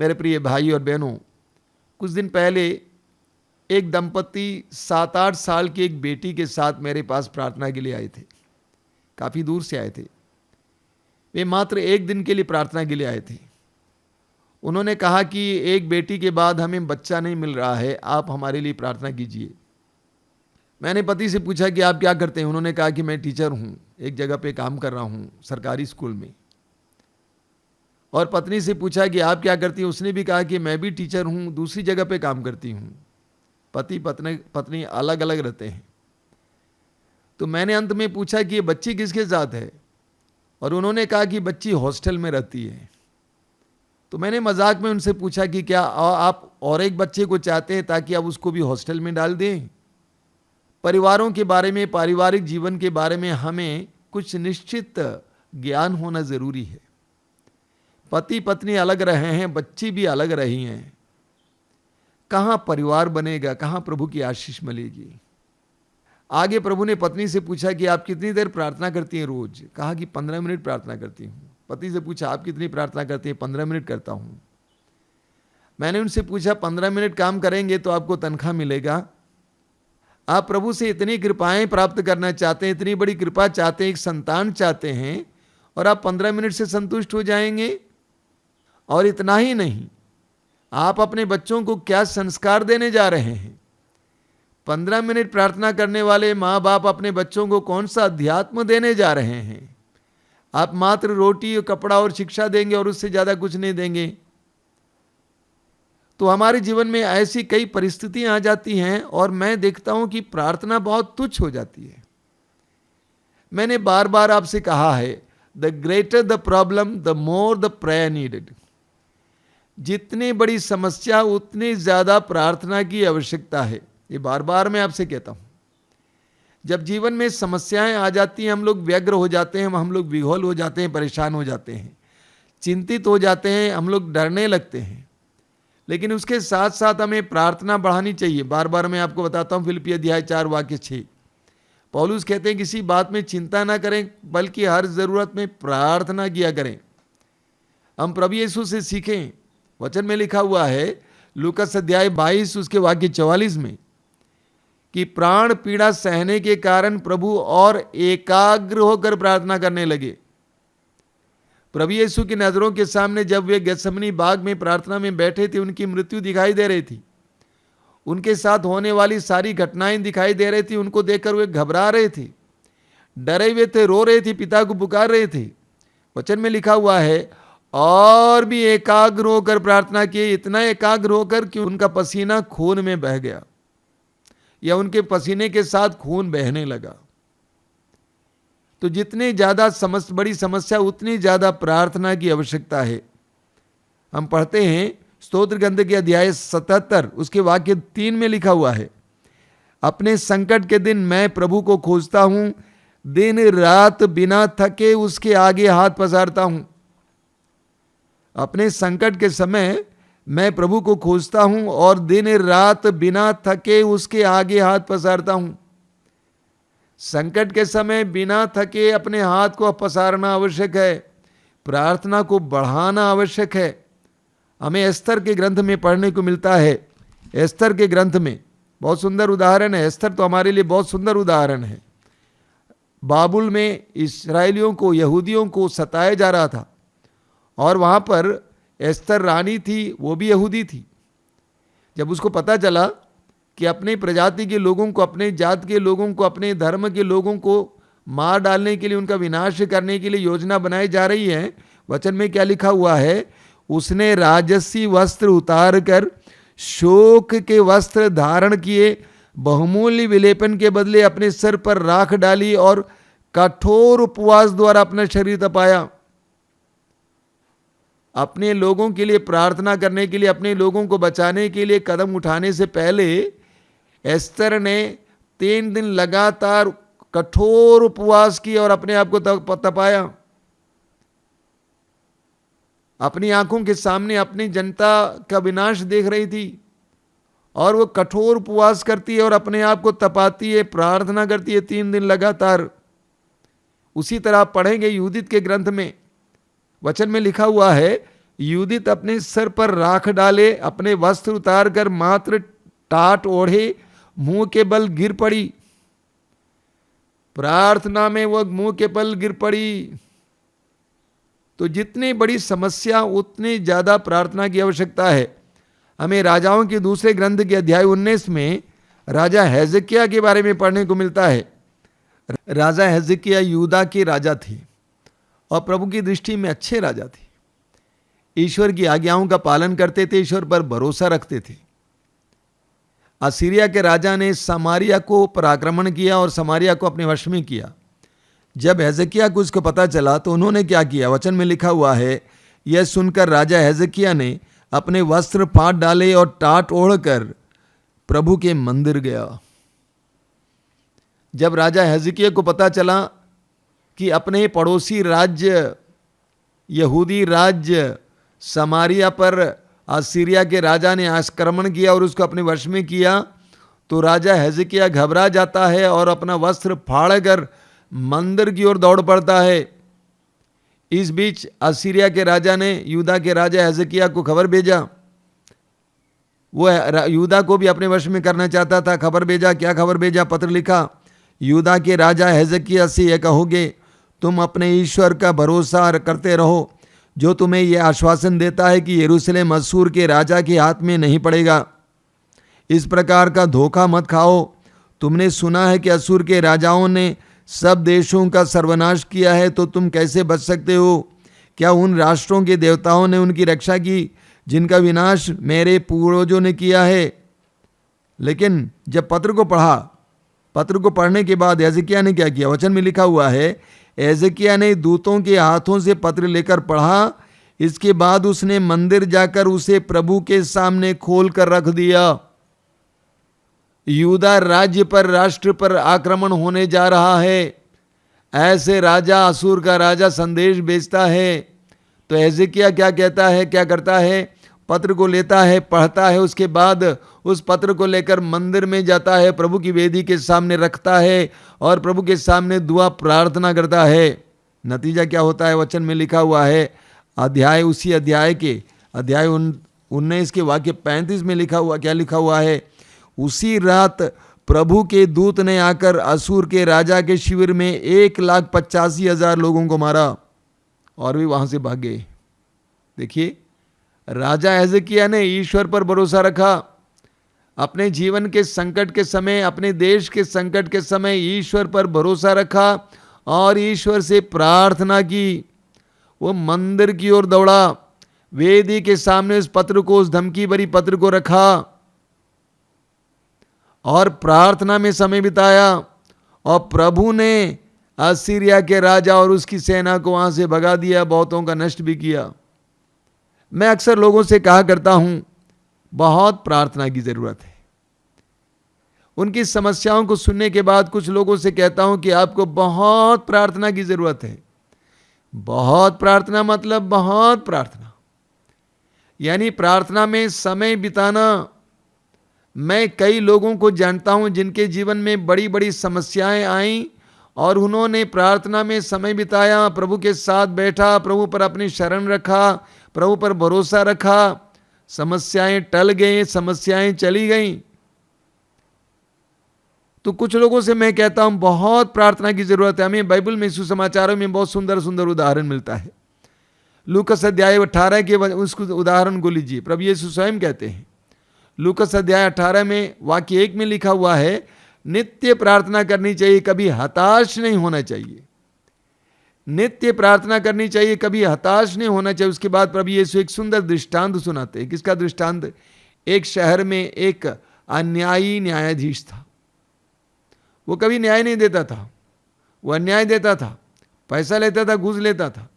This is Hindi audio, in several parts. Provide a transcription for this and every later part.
मेरे प्रिय भाई और बहनों, कुछ दिन पहले एक दंपति 7-8 साल की एक बेटी के साथ मेरे पास प्रार्थना के लिए आए थे। काफ़ी दूर से आए थे। वे मात्र एक दिन के लिए प्रार्थना के लिए आए थे। उन्होंने कहा कि एक बेटी के बाद हमें बच्चा नहीं मिल रहा है, आप हमारे लिए प्रार्थना कीजिए। मैंने पति से पूछा कि आप क्या करते हैं। उन्होंने कहा कि मैं टीचर हूँ, एक जगह पे काम कर रहा हूँ, सरकारी स्कूल में। और पत्नी से पूछा कि आप क्या करती हैं। उसने भी कहा कि मैं भी टीचर हूँ, दूसरी जगह पे काम करती हूँ। पति पत्नी अलग अलग रहते हैं। तो मैंने अंत में पूछा कि ये बच्ची किसके साथ है, और उन्होंने कहा कि बच्ची हॉस्टल में रहती है। तो मैंने मजाक में उनसे पूछा कि क्या आप और एक बच्चे को चाहते हैं ताकि आप उसको भी हॉस्टल में डाल दें। परिवारों के बारे में, पारिवारिक जीवन के बारे में हमें कुछ निश्चित ज्ञान होना जरूरी है। पति पत्नी अलग रहे हैं, बच्ची भी अलग रही हैं। कहाँ परिवार बनेगा, कहाँ प्रभु की आशीष मिलेगी। आगे प्रभु ने पत्नी से पूछा कि आप कितनी देर प्रार्थना करती हैं रोज। कहा कि 15 मिनट प्रार्थना करती हूँ। पति से पूछा आप कितनी प्रार्थना करती हैं। 15 मिनट करता हूँ। मैंने उनसे पूछा 15 मिनट काम करेंगे तो आपको तनख्वाह मिलेगा। आप प्रभु से इतनी कृपाएं प्राप्त करना चाहते हैं, इतनी बड़ी कृपा चाहते हैं, एक संतान चाहते हैं, और आप 15 मिनट से संतुष्ट हो जाएंगे। और इतना ही नहीं, आप अपने बच्चों को क्या संस्कार देने जा रहे हैं। 15 मिनट प्रार्थना करने वाले माँ बाप अपने बच्चों को कौन सा अध्यात्म देने जा रहे हैं। आप मात्र रोटी, कपड़ा और शिक्षा देंगे और उससे ज्यादा कुछ नहीं देंगे। तो हमारे जीवन में ऐसी कई परिस्थितियां आ जाती हैं और मैं देखता हूं कि प्रार्थना बहुत तुच्छ हो जाती है। मैंने बार बार आपसे कहा है, the greater the problem the more the prayer needed. जितनी बड़ी समस्या उतनी ज्यादा प्रार्थना की आवश्यकता है। ये बार बार मैं आपसे कहता हूं। जब जीवन में समस्याएं आ जाती हैं, हम लोग व्यग्र हो जाते हैं, हम लोग विह्वल हो जाते हैं, परेशान हो जाते हैं, चिंतित हो जाते हैं, हम लोग डरने लगते हैं। लेकिन उसके साथ साथ हमें प्रार्थना बढ़ानी चाहिए। बार बार मैं आपको बताता हूं, फिलिप्पी अध्याय 4 वाक्य 6 पौलुस कहते हैं किसी बात में चिंता ना करें, बल्कि हर जरूरत में प्रार्थना किया करें। हम प्रभु यीशु से सीखें। वचन में लिखा हुआ है लूकास अध्याय 22 उसके वाक्य 44 में कि प्राण पीड़ा सहने के कारण प्रभु और एकाग्र होकर प्रार्थना करने लगे। प्रभु यीशु की नजरों के सामने जब वे गेत्सेमनी बाग में प्रार्थना में बैठे थे, उनकी मृत्यु दिखाई दे रही थी। उनके साथ होने वाली सारी घटनाएं दिखाई दे रही थी। उनको देखकर वे घबरा रहे थे, डरे हुए थे, रो रहे थे, पिता को पुकार रहे थे। वचन में लिखा हुआ है और भी एकाग्र होकर प्रार्थना किए, इतना एकाग्र होकर कि उनका पसीना खून में बह गया, या उनके पसीने के साथ खून बहने लगा। तो जितनी ज्यादा बड़ी समस्या, उतनी ज्यादा प्रार्थना की आवश्यकता है। हम पढ़ते हैं स्तोत्र ग्रंथ के अध्याय 77 उसके वाक्य 3 में लिखा हुआ है, अपने संकट के दिन मैं प्रभु को खोजता हूं, दिन रात बिना थके उसके आगे हाथ पसारता हूं। अपने संकट के समय मैं प्रभु को खोजता हूं और दिन रात बिना थके उसके आगे हाथ पसारता हूं। संकट के समय बिना थके अपने हाथ को पसारना आवश्यक है, प्रार्थना को बढ़ाना आवश्यक है। हमें एस्तर के ग्रंथ में पढ़ने को मिलता है। एस्तर के ग्रंथ में बहुत सुंदर उदाहरण है। एस्तर तो हमारे लिए बहुत सुंदर उदाहरण है। बाबुल में इस्राएलियों को, यहूदियों को सताया जा रहा था, और वहां पर एस्तर रानी थी, वो भी यहूदी थी। जब उसको पता चला कि अपने प्रजाति के लोगों को, अपने जात के लोगों को, अपने धर्म के लोगों को मार डालने के लिए, उनका विनाश करने के लिए योजना बनाई जा रही है, वचन में क्या लिखा हुआ है, उसने राजसी वस्त्र उतार कर शोक के वस्त्र धारण किए, बहुमूल्य विलेपन के बदले अपने सिर पर राख डाली और कठोर उपवास द्वारा अपना शरीर तपाया। अपने लोगों के लिए प्रार्थना करने के लिए, अपने लोगों को बचाने के लिए कदम उठाने से पहले एस्तर ने 3 दिन लगातार कठोर उपवास किया और अपने आप को तपाया। अपनी आंखों के सामने अपनी जनता का विनाश देख रही थी, और वो कठोर उपवास करती है और अपने आप को तपाती है, प्रार्थना करती है 3 दिन लगातार। उसी तरह पढ़ेंगे यूदित के ग्रंथ में, वचन में लिखा हुआ है युदित अपने सर पर राख डाले, अपने वस्त्र उतार कर मात्र टाट ओढ़े मुंह के बल गिर पड़ी। प्रार्थना में वह मुंह के बल गिर पड़ी। तो जितनी बड़ी समस्या उतनी ज्यादा प्रार्थना की आवश्यकता है। हमें राजाओं के दूसरे ग्रंथ के अध्याय 19 में राजा हेजकिय्याह के बारे में पढ़ने को मिलता है। राजा हेजकिय्याह यूदा के राजा थे और प्रभु की दृष्टि में अच्छे राजा थे। ईश्वर की आज्ञाओं का पालन करते थे, ईश्वर पर भरोसा रखते थे। असीरिया के राजा ने समारिया को पर आक्रमण किया और समारिया को अपने वश में किया। जब हेजकिय्याह को इसको पता चला तो उन्होंने क्या किया, वचन में लिखा हुआ है, यह सुनकर राजा हेजकिय्याह ने अपने वस्त्र फाड़ डाले और टाट ओढ़कर प्रभु के मंदिर गया। जब राजा हेजकिय्याह को पता चला कि अपने पड़ोसी राज्य यहूदी राज्य समारिया पर असीरिया के राजा ने आक्रमण किया और उसको अपने वश में किया, तो राजा हेजकिय्याह घबरा जाता है और अपना वस्त्र फाड़कर मंदिर की ओर दौड़ पड़ता है। इस बीच असीरिया के राजा ने यूदा के राजा हेजकिय्याह को खबर भेजा। वो यूदा को भी अपने वश में करना चाहता था। खबर भेजा, क्या खबर भेजा? पत्र लिखा, यूदा के राजा हेजकिय्याह से यह कहोगे, तुम अपने ईश्वर का भरोसा करते रहो, जो तुम्हें यह आश्वासन देता है कि यरूशलेम असूर के राजा के हाथ में नहीं पड़ेगा। इस प्रकार का धोखा मत खाओ। तुमने सुना है कि असूर के राजाओं ने सब देशों का सर्वनाश किया है, तो तुम कैसे बच सकते हो? क्या उन राष्ट्रों के देवताओं ने उनकी रक्षा की जिनका विनाश मेरे पूर्वजों ने किया है? लेकिन जब पत्र को पढ़ा, पत्र को पढ़ने के बाद हेजकिय्याह ने क्या किया? वचन में लिखा हुआ है, हेजकिय्याह ने दूतों के हाथों से पत्र लेकर पढ़ा। इसके बाद उसने मंदिर जाकर उसे प्रभु के सामने खोल कर रख दिया। यूदा राज्य पर, राष्ट्र पर आक्रमण होने जा रहा है। ऐसे राजा, असूर का राजा संदेश भेजता है। तो हेजकिय्याह क्या कहता है, क्या करता है? पत्र को लेता है, पढ़ता है, उसके बाद उस पत्र को लेकर मंदिर में जाता है, प्रभु की वेदी के सामने रखता है और प्रभु के सामने दुआ प्रार्थना करता है। नतीजा क्या होता है? वचन में लिखा हुआ है, अध्याय उसी अध्याय के अध्याय 19 के वाक्य 35 में लिखा हुआ, क्या लिखा हुआ है? उसी रात प्रभु के दूत ने आकर असूर के राजा के शिविर में 1,85,000 लोगों को मारा और भी वहां से भाग गए। देखिए, राजा हेजकिय्याह ने ईश्वर पर भरोसा रखा। अपने जीवन के संकट के समय, अपने देश के संकट के समय ईश्वर पर भरोसा रखा और ईश्वर से प्रार्थना की। वो मंदिर की ओर दौड़ा, वेदी के सामने उस पत्र को, उस धमकी भरी पत्र को रखा और प्रार्थना में समय बिताया। और प्रभु ने असीरिया के राजा और उसकी सेना को वहां से भगा दिया, बहुतों का नष्ट भी किया। मैं अक्सर लोगों से कहा करता हूं, बहुत प्रार्थना की जरूरत है। उनकी समस्याओं को सुनने के बाद कुछ लोगों से कहता हूं कि आपको बहुत प्रार्थना की जरूरत है। बहुत प्रार्थना मतलब बहुत प्रार्थना, यानी प्रार्थना में समय बिताना। मैं कई लोगों को जानता हूं जिनके जीवन में बड़ी बड़ी समस्याएं आईं और उन्होंने प्रार्थना में समय बिताया, प्रभु के साथ बैठा, प्रभु पर अपनी शरण रखा, प्रभु पर भरोसा रखा। समस्याएं टल गई, समस्याएं चली गईं। तो कुछ लोगों से मैं कहता हूं बहुत प्रार्थना की जरूरत है। हमें बाइबल में, सुसमाचारों में बहुत सुंदर सुंदर उदाहरण मिलता है। लूकस अध्याय 18 के उसको उदाहरण को लीजिए। प्रभु यीशु स्वयं कहते हैं, लूकस अध्याय 18 में वाक्य 1 में लिखा हुआ है, नित्य प्रार्थना करनी चाहिए, कभी हताश नहीं होना चाहिए। नित्य प्रार्थना करनी चाहिए, कभी हताश नहीं होना चाहिए। उसके बाद प्रभु यीशु एक सुंदर दृष्टांत सुनाते हैं। किसका दृष्टांत? एक शहर में एक अन्यायी न्यायाधीश था। वो कभी न्याय नहीं देता था, वो अन्याय देता था, पैसा लेता था, घूस लेता था।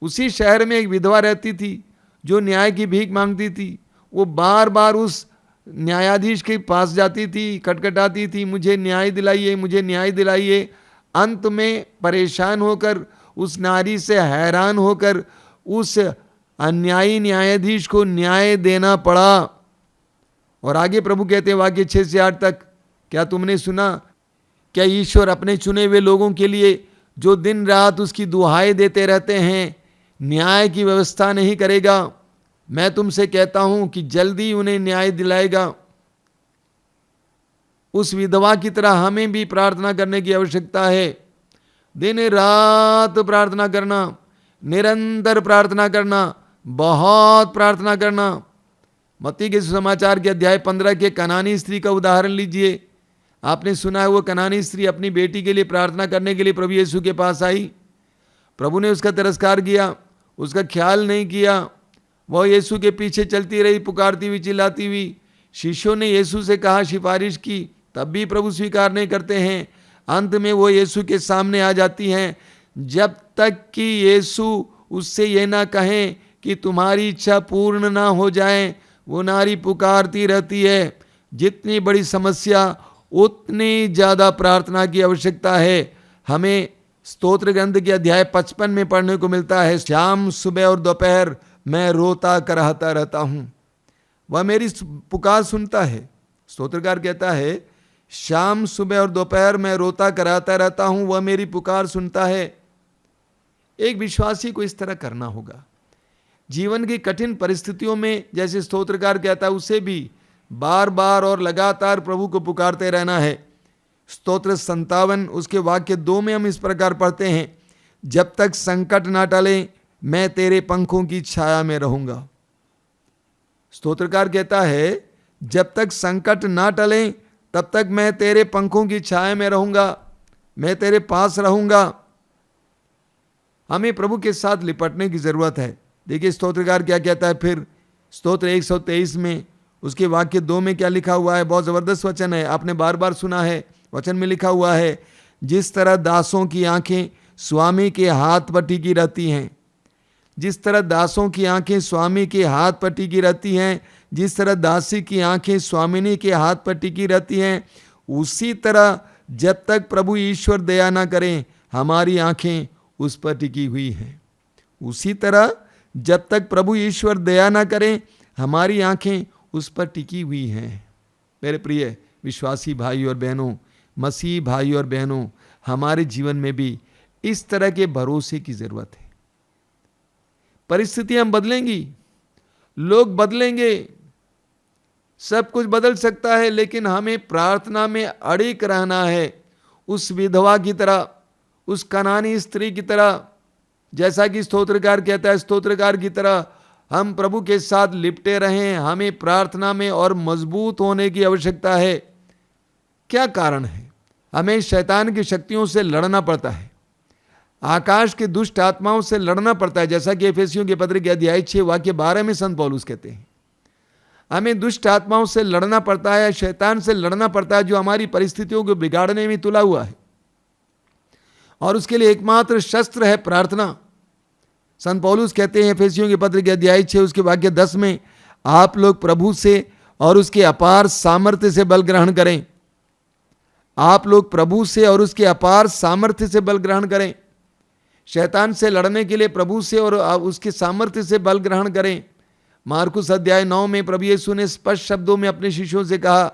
उसी शहर में एक विधवा रहती थी जो न्याय की भीख मांगती थी। वो बार बार उस न्यायाधीश के पास जाती थी, खटखटाती थी, मुझे न्याय दिलाइए, मुझे न्याय दिलाइए। अंत में परेशान होकर, उस नारी से हैरान होकर उस अन्यायी न्यायाधीश को न्याय देना पड़ा। और आगे प्रभु कहते हैं वाक्य 6 से 8 तक, क्या तुमने सुना? क्या ईश्वर अपने चुने हुए लोगों के लिए जो दिन रात उसकी दुहाई देते रहते हैं, न्याय की व्यवस्था नहीं करेगा? मैं तुमसे कहता हूं कि जल्दी उन्हें न्याय दिलाएगा। उस विधवा की तरह हमें भी प्रार्थना करने की आवश्यकता है। दिन रात प्रार्थना करना, निरंतर प्रार्थना करना, बहुत प्रार्थना करना। मत्ती के सुसमाचार के अध्याय 15 के कनानी स्त्री का उदाहरण लीजिए। आपने सुना है वो कनानी स्त्री अपनी बेटी के लिए प्रार्थना करने के लिए प्रभु यीशु के पास आई। प्रभु ने उसका तिरस्कार किया, उसका ख्याल नहीं किया। वह यीशु के पीछे चलती रही, पुकारती हुई, चिल्लाती हुई। शिष्यों ने यीशु से कहा, सिफारिश की, तब भी प्रभु स्वीकार नहीं करते हैं। अंत में वो यीशु के सामने आ जाती हैं। जब तक कि यीशु उससे ये ना कहें कि तुम्हारी इच्छा पूर्ण ना हो जाए, वो नारी पुकारती रहती है। जितनी बड़ी समस्या उतनी ज़्यादा प्रार्थना की आवश्यकता है। हमें स्तोत्र ग्रंथ के अध्याय 55 में पढ़ने को मिलता है, शाम सुबह और दोपहर मैं रोता कराहता रहता हूँ, वह मेरी पुकार सुनता है। स्तोत्रकार कहता है, शाम सुबह और दोपहर मैं रोता कराता रहता हूँ, वह मेरी पुकार सुनता है। एक विश्वासी को इस तरह करना होगा। जीवन की कठिन परिस्थितियों में, जैसे स्तोत्रकार कहता है, उसे भी बार बार और लगातार प्रभु को पुकारते रहना है। स्तोत्र 57 उसके वाक्य 2 में हम इस प्रकार पढ़ते हैं, जब तक संकट ना टले मैं तेरे पंखों की छाया में रहूंगा। स्तोत्रकार कहता है, जब तक संकट ना टले तब तक मैं तेरे पंखों की छाया में रहूंगा, मैं तेरे पास रहूंगा। हमें प्रभु के साथ लिपटने की जरूरत है। देखिए स्तोत्रकार क्या कहता है फिर, स्तोत्र 123 में उसके वाक्य 2 में क्या लिखा हुआ है। बहुत जबरदस्त वचन है, आपने बार बार सुना है। वचन में लिखा हुआ है, जिस तरह दासों की आंखें स्वामी के हाथ पर टिकी रहती हैं, जिस तरह दासों की आंखें स्वामी के हाथ पर टिकी रहती हैं, जिस तरह दासी की आंखें स्वामिनी के हाथ पर टिकी रहती हैं, उसी तरह जब तक प्रभु ईश्वर दया ना करें हमारी आंखें उस पर टिकी हुई हैं। उसी तरह जब तक प्रभु ईश्वर दया ना करें हमारी आंखें उस पर टिकी हुई हैं। मेरे प्रिय विश्वासी भाई और बहनों, मसीह भाई और बहनों, हमारे जीवन में भी इस तरह के भरोसे की जरूरत है। परिस्थितियां बदलेंगी, लोग बदलेंगे, सब कुछ बदल सकता है, लेकिन हमें प्रार्थना में अड़िग रहना है। उस विधवा की तरह, उस कनानी स्त्री की तरह, जैसा कि स्तोत्रकार कहता है, स्तोत्रकार की तरह हम प्रभु के साथ लिपटे रहें। हमें प्रार्थना में और मजबूत होने की आवश्यकता है। क्या कारण है? हमें शैतान की शक्तियों से लड़ना पड़ता है, आकाश के दुष्ट आत्माओं से लड़ना पड़ता है, जैसा कि एफेसियों के पत्र के अध्याय 6 वाक्य 12 में संत पौलुस कहते हैं। हमें दुष्ट आत्माओं से लड़ना पड़ता है, शैतान से लड़ना पड़ता है, जो हमारी परिस्थितियों को बिगाड़ने में तुला हुआ है। और उसके लिए एकमात्र शस्त्र है प्रार्थना। संत पौलुस कहते हैं एफेसियों के पत्र के अध्याय 6 उसके वाक्य 10 में, आप लोग प्रभु से और उसके अपार सामर्थ्य से बल ग्रहण करें। आप लोग प्रभु से और उसके अपार सामर्थ्य से बल ग्रहण करें। शैतान से लड़ने के लिए प्रभु से और उसके सामर्थ्य से बल ग्रहण करें। मार्कुस अध्याय 9 में प्रभु यीशु ने स्पष्ट शब्दों में अपने शिष्यों से कहा,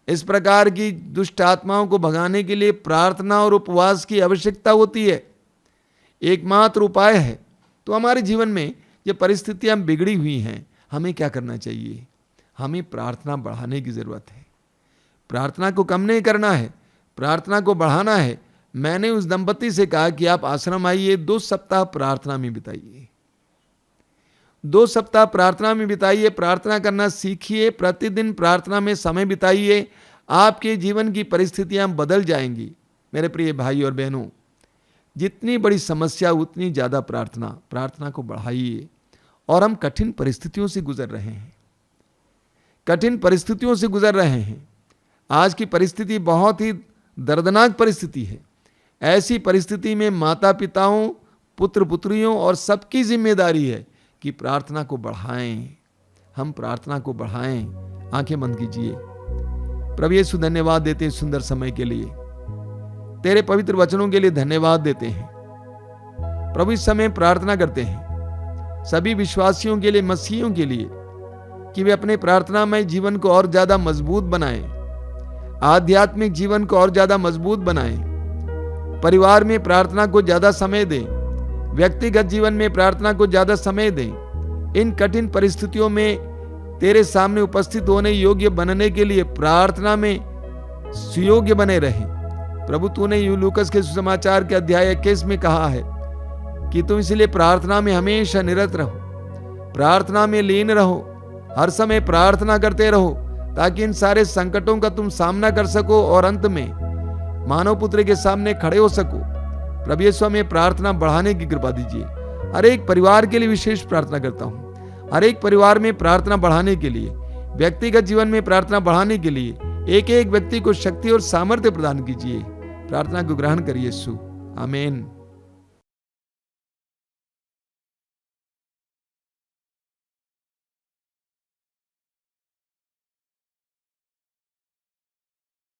इस प्रकार की दुष्ट आत्माओं को भगाने के लिए प्रार्थना और उपवास की आवश्यकता होती है। एकमात्र उपाय है। तो हमारे जीवन में ये परिस्थितियां बिगड़ी हुई हैं, हमें क्या करना चाहिए? हमें प्रार्थना बढ़ाने की जरूरत है। प्रार्थना को कम नहीं करना है, प्रार्थना को बढ़ाना है। मैंने उस दंपति से कहा कि आप आश्रम आइए, 2 सप्ताह प्रार्थना में बिताइए, 2 सप्ताह प्रार्थना में बिताइए, प्रार्थना करना सीखिए, प्रतिदिन प्रार्थना में समय बिताइए, आपके जीवन की परिस्थितियां बदल जाएंगी। मेरे प्रिय भाई और बहनों, जितनी बड़ी समस्या उतनी ज़्यादा प्रार्थना को बढ़ाइए। और हम कठिन परिस्थितियों से गुजर रहे हैं, कठिन परिस्थितियों से गुजर रहे हैं। आज की परिस्थिति बहुत ही दर्दनाक परिस्थिति है। ऐसी परिस्थिति में माता पिताओं, पुत्र पुत्रियों और सबकी जिम्मेदारी है कि प्रार्थना को बढ़ाएं। हम प्रार्थना को बढ़ाएं। आंखें बंद कीजिए। प्रभु यीशु धन्यवाद देते हैं सुंदर समय के लिए, तेरे पवित्र वचनों के लिए धन्यवाद देते हैं। प्रभु इस समय प्रार्थना करते हैं सभी विश्वासियों के लिए, मसीहियों के लिए, कि वे अपने प्रार्थनामय जीवन को और ज्यादा मजबूत बनाएं, आध्यात्मिक जीवन को और ज्यादा मजबूत बनाएं, परिवार में प्रार्थना को ज्यादा समय दें, व्यक्तिगत जीवन में प्रार्थना को ज्यादा समय दें, इन कठिन परिस्थितियों में तेरे सामने उपस्थित होने योग्य बनने के लिए प्रार्थना में सुयोग्य बने रहें। प्रभु, तूने लूकस के सुसमाचार के अध्याय 21 में कहा है कि तुम इसलिए प्रार्थना में हमेशा निरत रहो, प्रार्थना में लीन रहो, हर समय प्रार्थना करते रहो, ताकि इन सारे संकटों का तुम सामना कर सको और अंत में मानव पुत्र के सामने खड़े हो सको। प्रभु यीशु हमें प्रार्थना बढ़ाने की कृपा दीजिए। हर एक परिवार के लिए विशेष प्रार्थना करता हूँ, हर एक परिवार में प्रार्थना बढ़ाने के लिए, व्यक्तिगत जीवन में प्रार्थना बढ़ाने के लिए एक एक व्यक्ति को शक्ति और सामर्थ्य प्रदान कीजिए। प्रार्थना को ग्रहण करिए यीशु, आमीन।